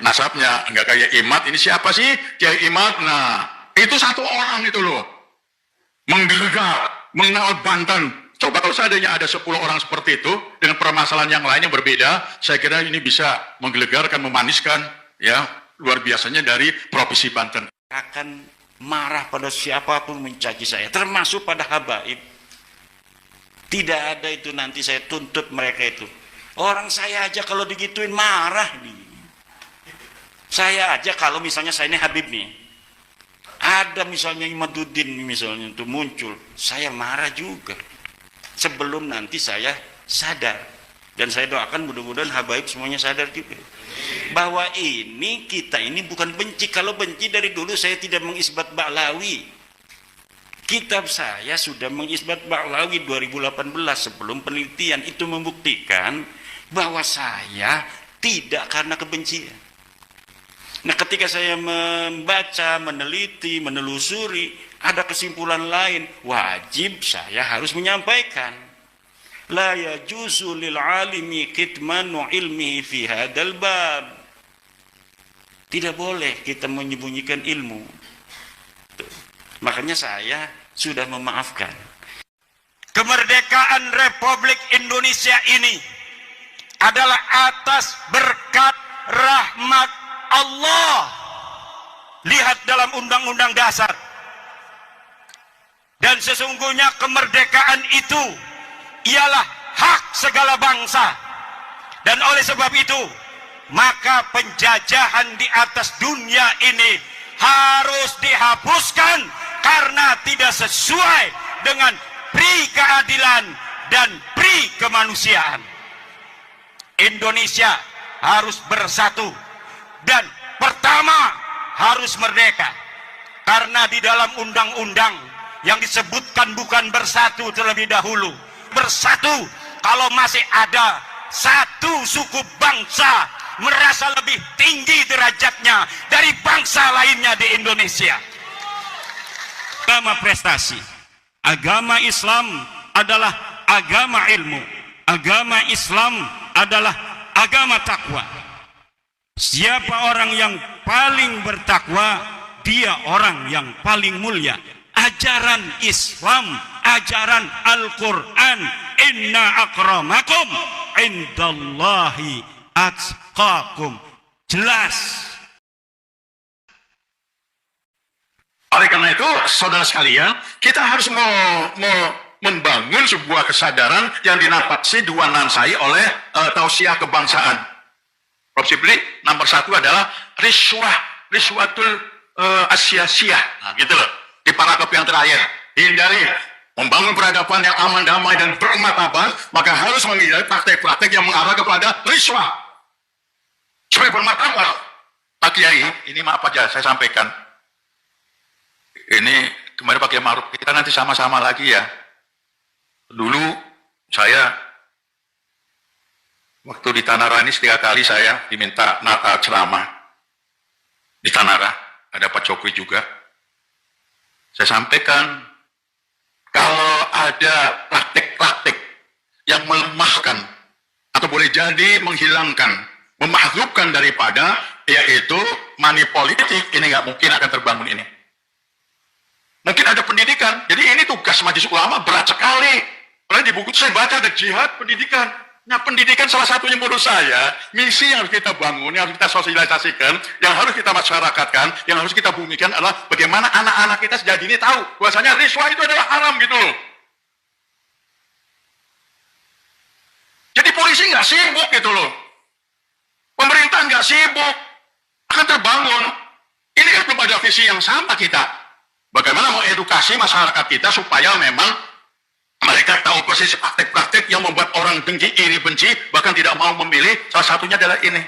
nasabnya, nggak kayak Imad. Ini siapa sih Kiai Imad? Nah, itu satu orang itu loh, menggelegar, mengenal Banten. Coba kalau seandainya ada 10 orang seperti itu dengan permasalahan yang lain yang berbeda, saya kira ini bisa menggelegarkan, memaniskan, ya, luar biasanya dari Provinsi Banten. Akan marah pada siapapun mencaci saya, termasuk pada habaib. Tidak ada itu nanti saya tuntut mereka itu. Orang saya aja kalau digituin marah. Saya aja kalau misalnya saya ini Habib nih, ada misalnya Imaduddin misalnya itu muncul, saya marah juga. Sebelum nanti saya sadar. Dan saya doakan mudah-mudahan habaib semuanya sadar juga. Bahwa ini kita ini bukan benci. Kalau benci dari dulu saya tidak mengisbat Ba'lawi. Kitab saya sudah mengisbat Ba'lawi 2018 sebelum penelitian itu membuktikan bahwa saya tidak karena kebencian. Nah, ketika saya membaca, meneliti, menelusuri, ada kesimpulan lain, wajib saya harus menyampaikan. La yajuzu lil alimi kitmanu ilmihi fi hadzal bab. Tidak boleh kita menyembunyikan ilmu. Makanya saya sudah memaafkan. Kemerdekaan Republik Indonesia ini adalah atas berkat rahmat Allah. Lihat dalam Undang-Undang Dasar. Dan sesungguhnya kemerdekaan itu ialah hak segala bangsa. Dan oleh sebab itu, maka penjajahan di atas dunia ini harus dihapuskan karena tidak sesuai dengan pri keadilan dan pri kemanusiaan. Indonesia harus bersatu dan pertama harus merdeka. Karena di dalam undang-undang yang disebutkan bukan bersatu terlebih dahulu. Bersatu kalau masih ada satu suku bangsa merasa lebih tinggi derajatnya dari bangsa lainnya di Indonesia. Agama prestasi, agama Islam adalah agama ilmu, agama Islam adalah agama takwa. Siapa orang yang paling bertakwa, dia orang yang paling mulia. Ajaran Islam, ajaran Al-Quran, inna akramakum indallahi atqakum. Jelas. Oleh karena itu, saudara sekalian, kita harus membangun sebuah kesadaran yang dinapasi dinuansai oleh tausiah kebangsaan. Prinsipnya nomor 1 adalah riswatul asia-sia. Nah, gitu loh. Di paragraf yang terakhir, hindari membangun peradaban yang aman, damai, dan bermartabat, maka harus menghindari praktek-praktek yang mengarah kepada riswah. Supaya bermartabat. Pak Kiai, ini maaf aja saya sampaikan. Ini kemarin Pak Kiai Ma'ruf, kita nanti sama-sama lagi ya. Dulu saya waktu di Tanara ini 3 kali saya diminta ceramah di Tanara, ada Pak Cokri juga. Saya sampaikan kalau ada praktek-praktek yang melemahkan atau boleh jadi menghilangkan, memakhlukkan daripada yaitu money politik, ini nggak mungkin akan terbangun ini. Mungkin ada pendidikan. Jadi ini tugas Majelis Ulama berat sekali. Karena di buku itu saya baca ada jihad pendidikan. Nah, pendidikan salah satunya menurut saya, misi yang harus kita bangun, yang harus kita sosialisasikan, yang harus kita masyarakatkan, yang harus kita bumikan adalah bagaimana anak-anak kita sejak dini tahu bahwasanya riswah itu adalah haram gitu loh. Jadi polisi nggak sibuk gitu loh. Pemerintah nggak sibuk. Akan terbangun. Ini kan belum ada visi yang sama kita. Bagaimana mau edukasi masyarakat kita supaya memang mereka tahu posisi praktek-praktek yang membuat orang dengki, iri, benci, bahkan tidak mau memilih. Salah satunya adalah ini.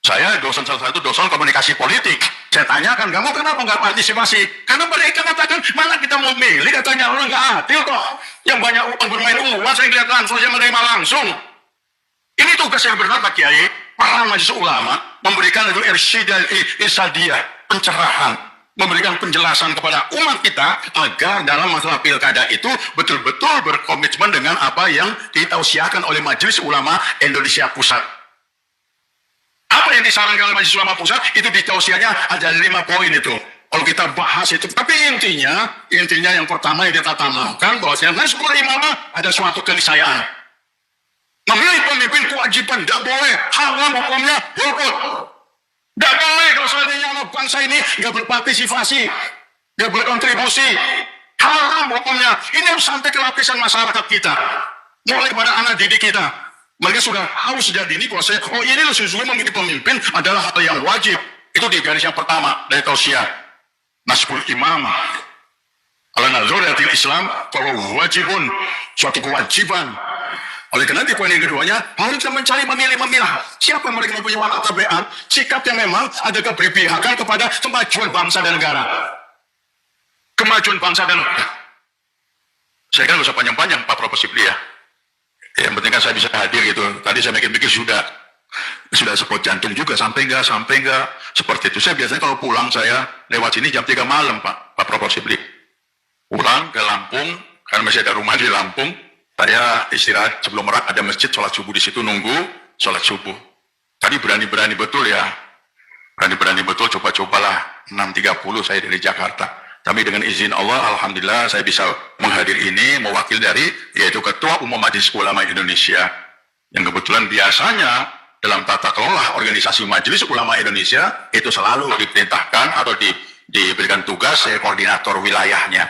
Saya salah satu dosen komunikasi politik. Saya tanyakan, kamu kenapa nggak partisipasi? Karena mereka katakan, mana kita mau milih, katanya orang nggak adil kok. Yang banyak uang bermain uang, saya lihat langsung, saya menerima langsung. Ini tugas yang benar Pak Kiai, para majelis ulama, memberikan itu irsyad irsyadiyah, pencerahan. Memberikan penjelasan kepada umat kita agar dalam masalah pilkada itu betul-betul berkomitmen dengan apa yang ditausiahkan oleh Majelis Ulama Indonesia Pusat. Apa yang disarankan oleh Majelis Ulama Pusat itu di tausiahnya ada 5 poin itu. Kalau kita bahas itu, tapi intinya yang pertama yang kita tanamkan bahwasanya Nasrul Imamah ada suatu keniscayaan. Memilih pemimpin kewajiban, tidak boleh. Haram hukumnya, golput. Tidak boleh kalau seandainya anak bangsa ini nggak berpartisipasi, nggak berkontribusi. Haram hukumnya. Ini harus sampai ke lapisan masyarakat kita. Mulai pada anak didik kita. Mereka sudah harus sejak dini bahwasanya, oh ini loh sesungguhnya memilih pemimpin adalah hal yang wajib. Itu di garis yang pertama dari tausiah. Nasrul Imamah. Al-Nazaratil Islam, bahwa wajibun, suatu kewajiban. Oleh karena di poin yang keduanya, harus kita mencari memilah siapa mereka mempunyai watak tabiat, sikap yang memang ada keberpihakan kepada kemajuan bangsa dan negara. Kemajuan bangsa dan negara. Saya kan nggak usah panjang-panjang, Pak Profesor ya. Yang penting kan saya bisa hadir gitu. Tadi saya mikir-mikir sudah sepot jantung juga, sampai enggak, seperti itu. Saya biasanya kalau pulang saya lewat sini jam 3 malam, Pak Profesor. Pulang ke Lampung, karena masih ada rumah di Lampung. Saya istirahat sebelum Merak, ada masjid, sholat subuh di situ, nunggu sholat subuh. Tadi berani-berani betul ya. Berani-berani betul, coba-cobalah 6.30 saya dari Jakarta. Tapi dengan izin Allah, Alhamdulillah saya bisa menghadir ini, mewakil dari, yaitu Ketua Umum Majelis Ulama Indonesia. Yang kebetulan biasanya dalam tata kelola organisasi Majelis Ulama Indonesia, itu selalu diperintahkan atau diberikan tugas saya koordinator wilayahnya.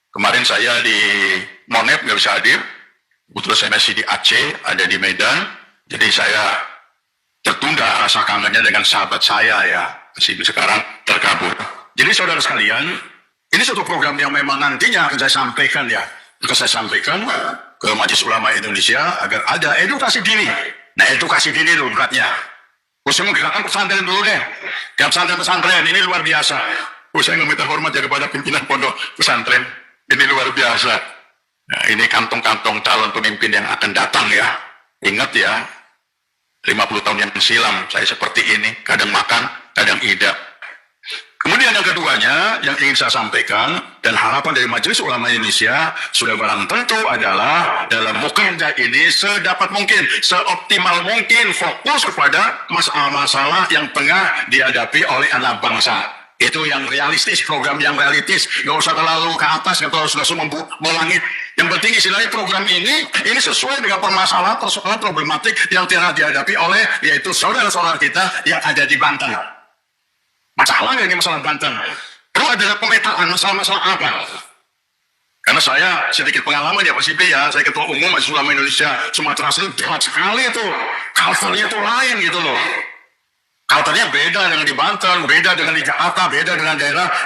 Kemarin saya di Monep nggak bisa hadir. Kebetulan saya masih di Aceh, ada di Medan, jadi saya tertunda rasa kangennya dengan sahabat saya ya, masih sekarang terkabul. Jadi saudara sekalian, ini satu program yang memang nantinya akan saya sampaikan ya, akan saya sampaikan ke Majelis Ulama Indonesia agar ada edukasi dini. Nah edukasi dini dulu beratnya. Khususnya menggerakkan pesantren dulu deh, dan pesantren ini luar biasa. Saya meminta hormat ya kepada pimpinan pondok pesantren, ini luar biasa. Nah, ini kantong-kantong calon pemimpin yang akan datang ya. Ingat ya, 50 tahun yang silam saya seperti ini, kadang makan, kadang tidak. Kemudian yang keduanya yang ingin saya sampaikan dan harapan dari Majelis Ulama Indonesia sudah barang tentu adalah dalam mukadah ini sedapat mungkin, seoptimal mungkin fokus kepada masalah-masalah yang tengah dihadapi oleh anak bangsa. Itu yang realistis, program yang realistis. Gak usah terlalu ke atas, gak terlalu langsung melangit. Yang penting istilahnya program ini sesuai dengan persoalan problematik yang tengah dihadapi oleh yaitu saudara-saudara kita yang ada di Banten. Masalah ini masalah Banten. Perlu ada pemetaan masalah-masalah apa? Karena saya sedikit pengalaman ya Pak Sipri ya, saya Ketua Umum Majelis Ulama Indonesia Sumatera Selatan, berat sekali itu. Culture-nya itu lain gitu loh. Culture-nya beda dengan di Banten, beda dengan di Jakarta, beda dengan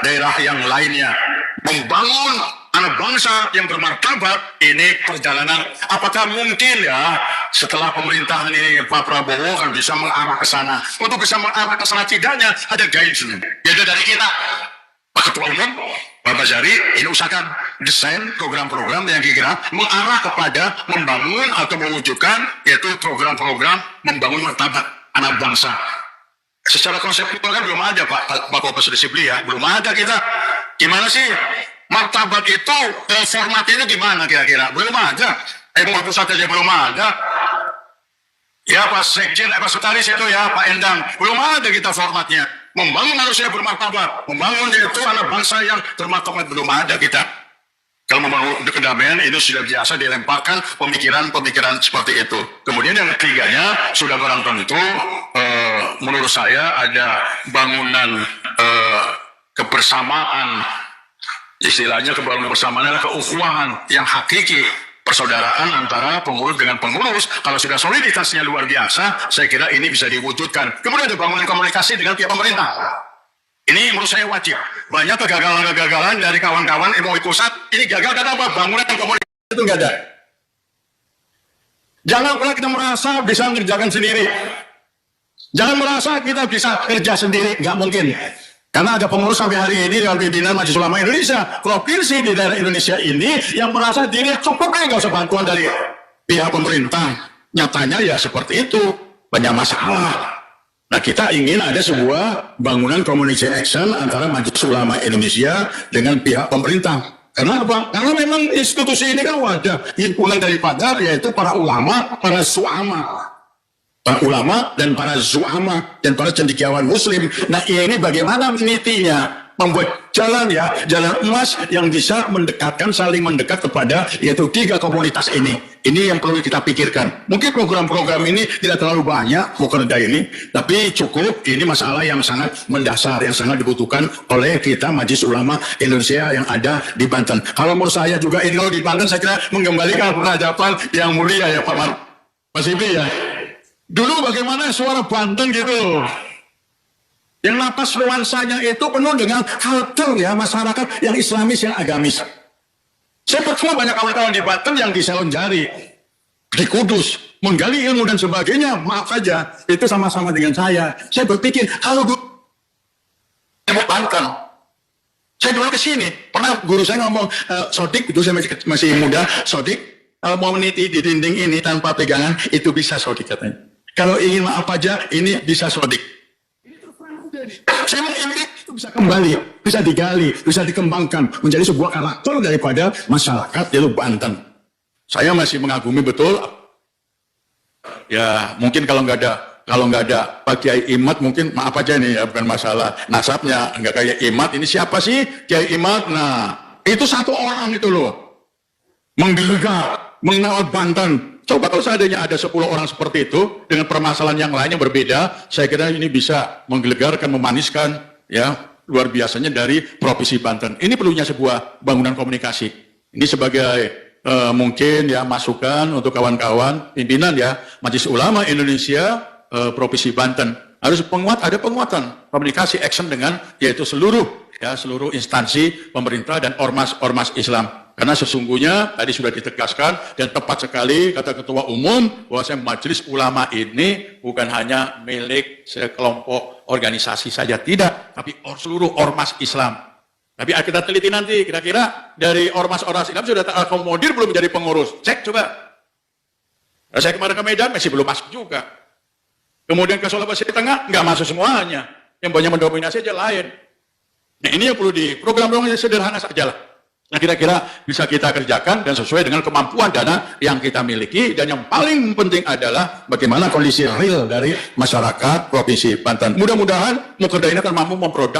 daerah yang lainnya. Membangun anak bangsa yang bermartabat, ini perjalanan. Apakah mungkin ya setelah pemerintahan ini Pak Prabowo kan bisa mengarah ke sana? Untuk bisa mengarah ke sana tidaknya ada guidance. Beda dari kita. Pak Ketua Umum, Pak Bazari, ini usahakan desain program-program yang kira-kira mengarah kepada membangun atau mewujudkan yaitu program-program membangun martabat anak bangsa. Secara konseptual kan belum ada Pak Profesor Sibli ya, belum ada kita. Gimana sih martabat itu formatnya gimana kira-kira? Belum ada. Pak Pusat aja belum ada. Ya Pak Sekjen, Pak Sutaris itu ya, Pak Endang, belum ada kita formatnya. Membangun manusia bermartabat, membangun itu anak bangsa yang bermartabat belum ada kita. Kalau membangun kedamaian itu sudah biasa dilemparkan pemikiran-pemikiran seperti itu. Kemudian yang ketiganya sudah barang tentu menurut saya ada bangunan kebersamaan, istilahnya kebersamaan adalah keukhuwahan yang hakiki, persaudaraan antara pengurus dengan pengurus. Kalau sudah soliditasnya luar biasa, saya kira ini bisa diwujudkan. Kemudian ada bangunan komunikasi dengan pihak pemerintah. Ini menurut saya wajib. Banyak kegagalan-kegagalan dari kawan-kawan MUI pusat. Ini gagal karena apa? Bangunan komunikasi itu nggak ada. Jangan pernah kita merasa bisa mengerjakan sendiri. Jangan merasa kita bisa kerja sendiri. Nggak mungkin. Karena ada pengurus sampai hari ini dengan pimpinan Majelis Ulama Indonesia. Provinsi di daerah Indonesia ini yang merasa diri cukup nggak usah bantuan dari pihak pemerintah. Nyatanya ya seperti itu. Banyak masalah. Nah kita ingin ada sebuah bangunan community action antara Majelis Ulama Indonesia dengan pihak pemerintah. Karena apa? Karena memang institusi ini kan wadah himpunan daripada yaitu para ulama, para suama. para ulama dan para zu'ama dan para cendekiawan muslim. Nah, ini bagaimana menitinya, membuat jalan emas yang bisa mendekatkan, saling mendekat kepada yaitu 3 komunitas ini. Ini yang perlu kita pikirkan. Mungkin program-program ini tidak terlalu banyak Mukerda ini, tapi cukup. Ini masalah yang sangat mendasar, yang sangat dibutuhkan oleh kita Majelis Ulama Indonesia yang ada di Banten. Kalau menurut saya juga ini kalau di Banten saya kira mengembalikan peradaban yang mulia ya Pak Mas Ibni ya. Dulu bagaimana suara Banten gitu, yang napas nuansanya itu penuh dengan kultur ya masyarakat yang Islamis, yang agamis. Saya bertemu banyak kawan-kawan di Banten yang di Selon Jari, di Kudus, menggali ilmu dan sebagainya. Maaf saja, itu sama-sama dengan saya. Saya berpikir kalau dulu Banten, saya dulu ke sini, pernah guru saya ngomong, Sodik, itu saya masih muda, Sodik, kalau mau meniti di dinding ini tanpa pegangan, itu bisa Sodik katanya. Kalau ingin maaf aja, ini bisa Sodik. Saya mau ini itu bisa kembali, bisa digali, bisa dikembangkan menjadi sebuah karakter daripada masyarakat yaitu Banten. Saya masih mengagumi betul. Ya mungkin kalau nggak ada Pak Kiai Imad, mungkin maaf aja nih ya, bukan masalah nasabnya, nggak kayak Imad. Ini siapa sih Kiai Imad? Nah itu satu orang itu loh, menggelegar, mengenal Banten. Coba kalau seandainya ada 10 orang seperti itu dengan permasalahan yang lainnya berbeda, saya kira ini bisa menggelegarkan, memaniskan ya luar biasanya dari Provinsi Banten. Ini perlunya sebuah bangunan komunikasi. Ini sebagai mungkin ya masukan untuk kawan-kawan pimpinan ya Majelis Ulama Indonesia Provinsi Banten. Harus ada penguatan komunikasi action dengan yaitu seluruh instansi pemerintah dan ormas Islam. Karena sesungguhnya tadi sudah ditegaskan dan tepat sekali kata Ketua Umum bahwasanya Majelis Ulama ini bukan hanya milik sekelompok organisasi saja, tidak, tapi seluruh ormas Islam. Tapi kita teliti nanti kira-kira dari ormas Islam sudah terakomodir belum menjadi pengurus. Cek coba. Nah, saya kemarin ke Medan masih belum masuk juga. Kemudian ke Sulawesi Tengah nggak masuk semuanya. Yang banyak mendominasi aja lain. Nah ini yang perlu di program-program sederhana saja lah. Nah kira-kira bisa kita kerjakan dan sesuai dengan kemampuan dana yang kita miliki, dan yang paling penting adalah bagaimana kondisi real dari masyarakat Provinsi Banten. Mudah-mudahan Mukerda ini akan mampu memproduk